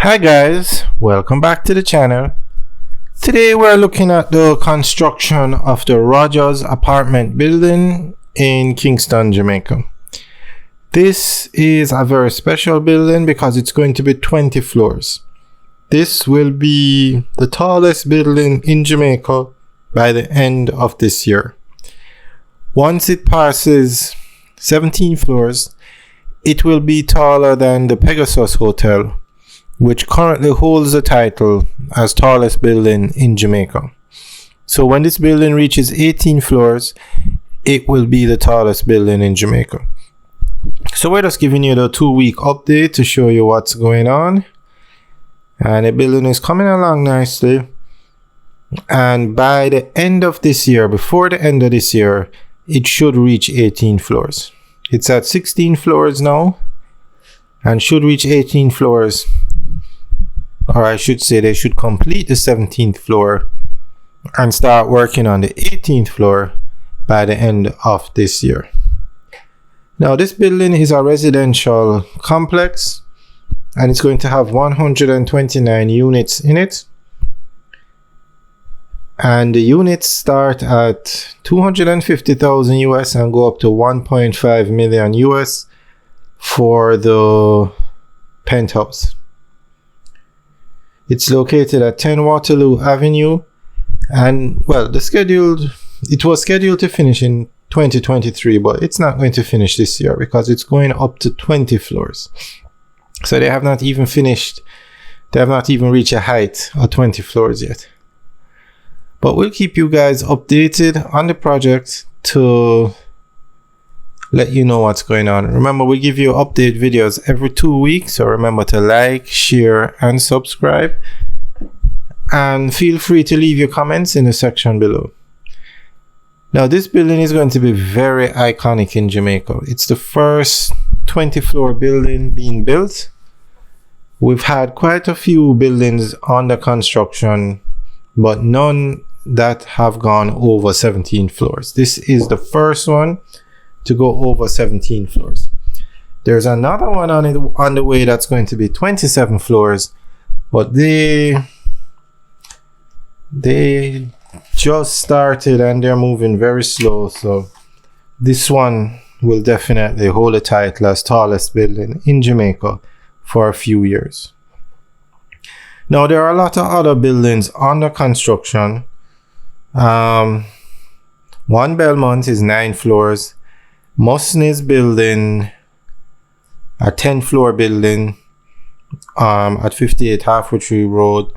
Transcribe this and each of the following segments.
Hi guys, welcome back to the channel. Today we're looking at the construction of the Rogers apartment building in Kingston, Jamaica. This is a very special building because it's going to be 20 floors. This will be the tallest building in Jamaica by the end of this year. Once it passes 17 floors, it will be taller than the Pegasus Hotel, which currently holds the title as tallest building in Jamaica. So when this building reaches 18 floors, it will be the tallest building in Jamaica. So we're just giving you the 2-week update to show you what's going on. And the building is coming along nicely. And by the end of this year, before the end of this year, it should reach 18 floors. It's at 16 floors now and should reach 18 floors. Or I should say they should complete the 17th floor and start working on the 18th floor by the end of this year. Now this building is a residential complex and it's going to have 129 units in it. And the units start at 250,000 US and go up to 1.5 million US for the penthouse. It's located at 10 Waterloo Avenue, and well, it was scheduled to finish in 2023, but it's not going to finish this year because it's going up to 20 floors. So they have not even reached a height of 20 floors yet. But we'll keep you guys updated on the project to let you know what's going on. Remember, we give you update videos every 2 weeks, so remember to like, share, and subscribe. And feel free to leave your comments in the section below. Now, this building is going to be very iconic in Jamaica. It's the first 20-floor building being built. We've had quite a few buildings under construction, but none that have gone over 17 floors. This is the first one to go over 17 floors. There's another one on the way that's going to be 27 floors, but they just started and they're moving very slow. So this one will definitely hold the title as tallest building in Jamaica for a few years. Now there are a lot of other buildings under construction. One Belmont is 9 floors. Musson is building a 10-floor building at 58 Halfway Tree Road.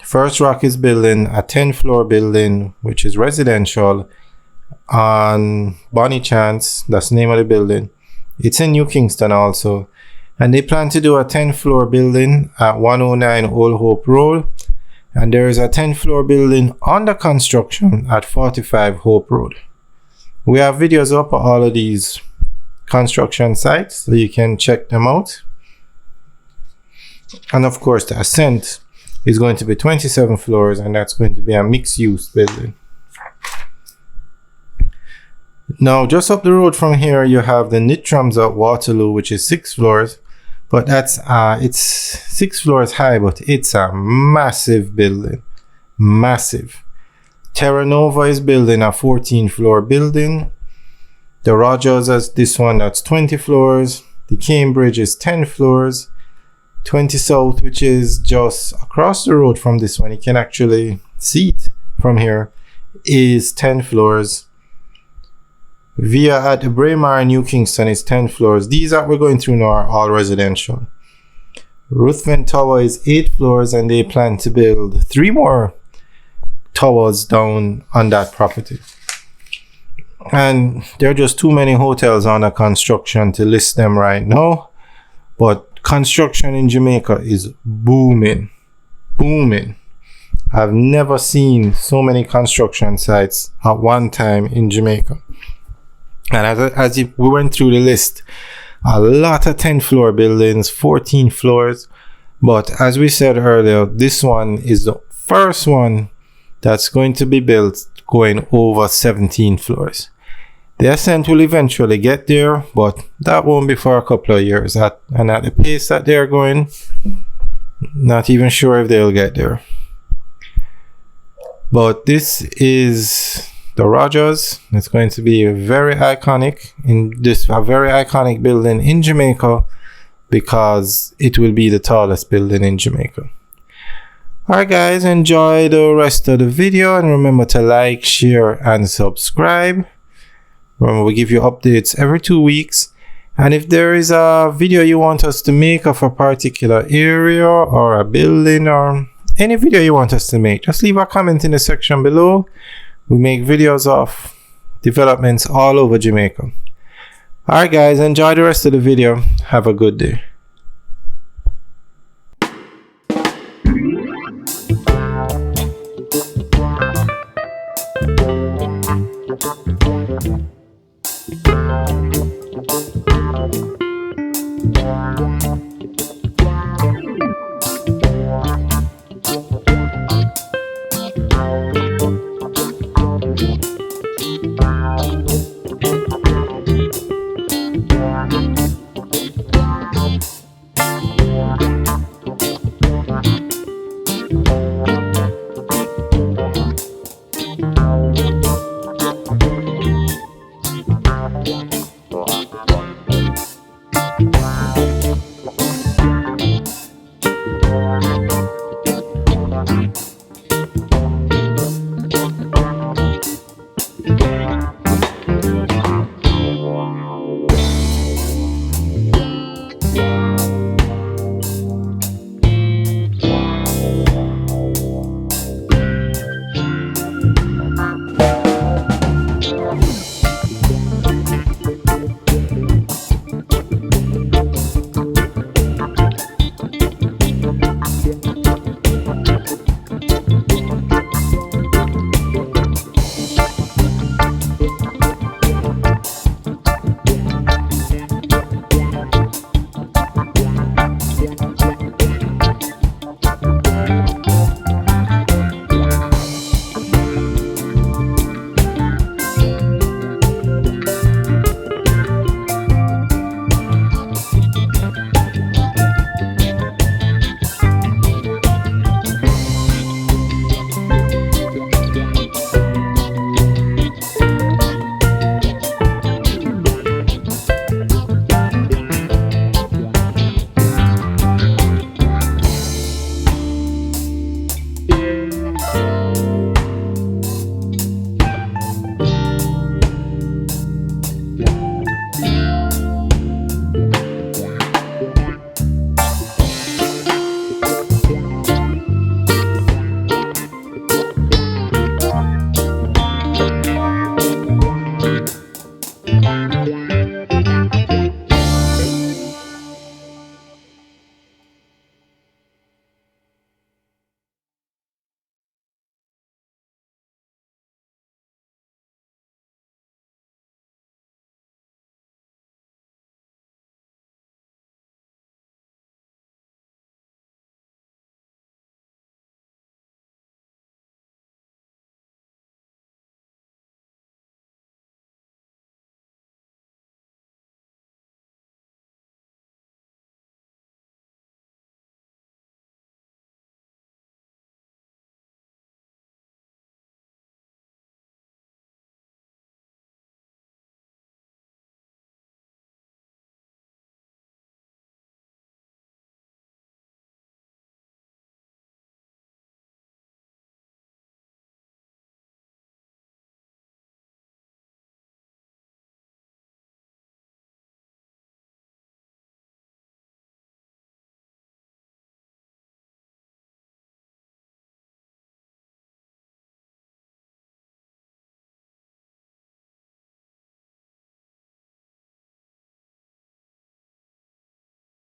First Rock is building a 10-floor building, which is residential, on Bonnie Chance. That's the name of the building. It's in New Kingston also. And they plan to do a 10-floor building at 109 Old Hope Road. And there is a 10-floor building under construction at 45 Hope Road. We have videos up on all of these construction sites, so you can check them out. And of course, the Ascent is going to be 27 floors, and that's going to be a mixed-use building. Now, just up the road from here, you have the Nitram's at Waterloo, which is 6 floors. But it's 6 floors high, but it's a massive building. Massive. Terra Nova is building a 14-floor building. The Rogers has this one that's 20 floors. The Cambridge is 10 floors. 20 South, which is just across the road from this one, you can actually see it from here, is 10 floors. Via at Braemar, New Kingston is 10 floors. These that we're going through now are all residential. Ruthven Tower is 8 floors, and they plan to build 3 more towers down on that property. And there are just too many hotels under construction to list them right now. But construction in Jamaica is booming. I've never seen so many construction sites at one time in Jamaica. And as we went through the list, a lot of 10-floor buildings, 14 floors. But as we said earlier, this one is the first one that's going to be built going over 17 floors. The Ascent will eventually get there, but that won't be for a couple of years. And at the pace that they're going, Not even sure if they'll get there. But this is the Rogers. It's going to be a very iconic building in Jamaica, because it will be the tallest building in Jamaica. Alright guys, enjoy the rest of the video, and remember to like, share and subscribe. Remember, we give you updates every 2 weeks. And if there is a video you want us to make of a particular area or a building, or any video you want us to make, just leave a comment in the section below. We make videos of developments all over Jamaica. Alright guys, enjoy the rest of the video. Have a good day.